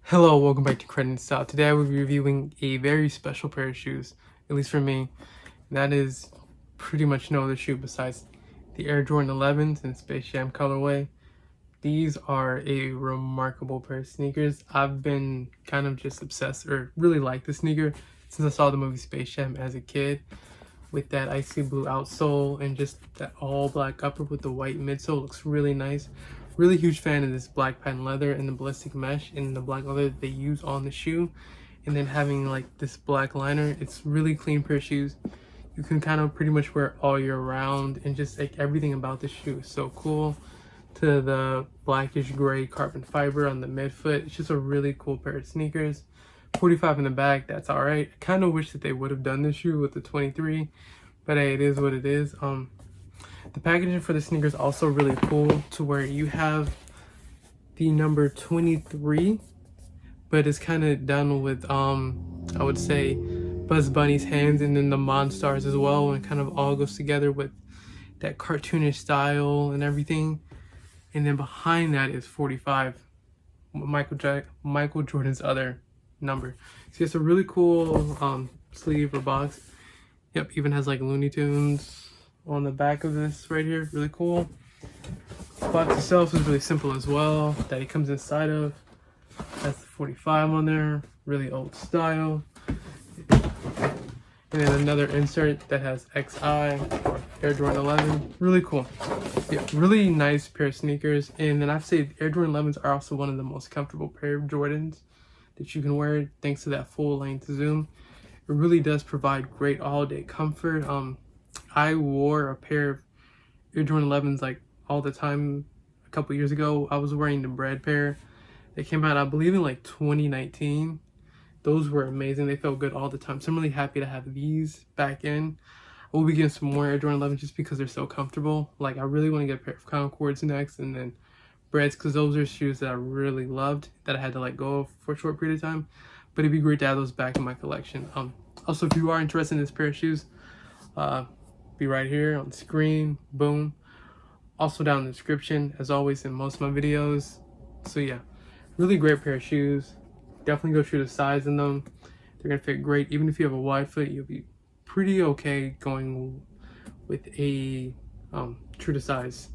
Hello, welcome back to Credit and Style. Today I will be reviewing a very special pair of shoes, at least for me. And that is pretty much no other shoe besides the Air Jordan 11s in Space Jam colorway. These are a remarkable pair of sneakers. I've been kind of just obsessed or really like the sneaker since I saw the movie Space Jam as a kid, with that icy blue outsole and just that all black upper with the white midsole. Looks really nice. Really huge fan of this black patent leather and the ballistic mesh and the black leather that they use on the shoe, and then having like this black liner. It's really clean pair of shoes. You can kind of pretty much wear it all year round, and just like everything about the shoe is so cool. To the blackish gray carbon fiber on the midfoot, it's just a really cool pair of sneakers. 45 in the back, that's all right. I kind of wish that they would have done this shoe with the 23, but hey, it is what it is. The packaging for the sneakers is also really cool, to where you have the number 23, but it's kind of done with I would say Buzz Bunny's hands, and then the Monstars as well, and it kind of all goes together with that cartoonish style and everything. And then behind that is 45, Michael Jordan's other number. So it's a really cool sleeve or box. Yep, even has like Looney Tunes on the back of this right here. Really cool. The box itself is really simple as well, that it comes inside of. That's the 45 on there, really old style. And then another insert that has XI or Air Jordan 11. Really cool. Yeah, really nice pair of sneakers. And then I've said Air Jordan 11s are also one of the most comfortable pair of Jordans that you can wear, thanks to that full length zoom. It really does provide great all day comfort. I wore a pair of Air Jordan 11s like all the time a couple years ago. I was wearing the bread pair. They came out, I believe, in like 2019. Those were amazing. They felt good all the time. So I'm really happy to have these back in. I will be getting some more Air Jordan 11s just because they're so comfortable. Like, I really want to get a pair of Concords next, and then Breads, because those are shoes that I really loved that I had to let go of for a short period of time. But it'd be great to have those back in my collection. Also, if you are interested in this pair of shoes, be right here on the screen. Boom. Also down in the description, as always in most of my videos. So yeah, really great pair of shoes. Definitely go shoot a size in them. They're gonna fit great. Even if you have a wide foot, you'll be pretty okay going with a true to size.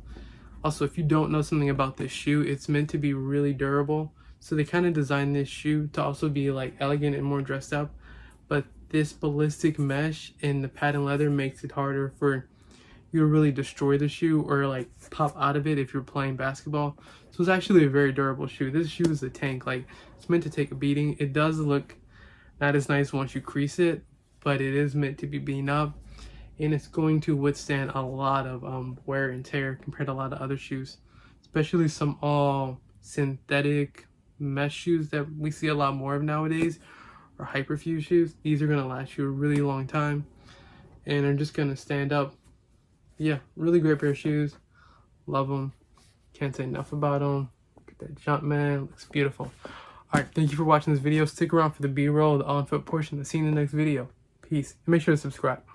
Also, if you don't know something about this shoe, it's meant to be really durable. So they kind of designed this shoe to also be like elegant and more dressed up, but this ballistic mesh and the patent leather makes it harder for you to really destroy the shoe or like pop out of it if you're playing basketball. So it's actually a very durable shoe. This shoe is a tank. Like, it's meant to take a beating. It does look not as nice once you crease it, but it is meant to be beaten up, and it's going to withstand a lot of wear and tear compared to a lot of other shoes, especially some all synthetic mesh shoes that we see a lot more of nowadays, or hyperfuse shoes. These are going to last you a really long time and are just going to stand up. Yeah, really great pair of shoes. Love them. Can't say enough about them. Look at that jump, man. Looks beautiful. All right, thank you for watching this video. Stick around for the B-roll, the on-foot portion. I'll see you in the next video. Peace. And make sure to subscribe.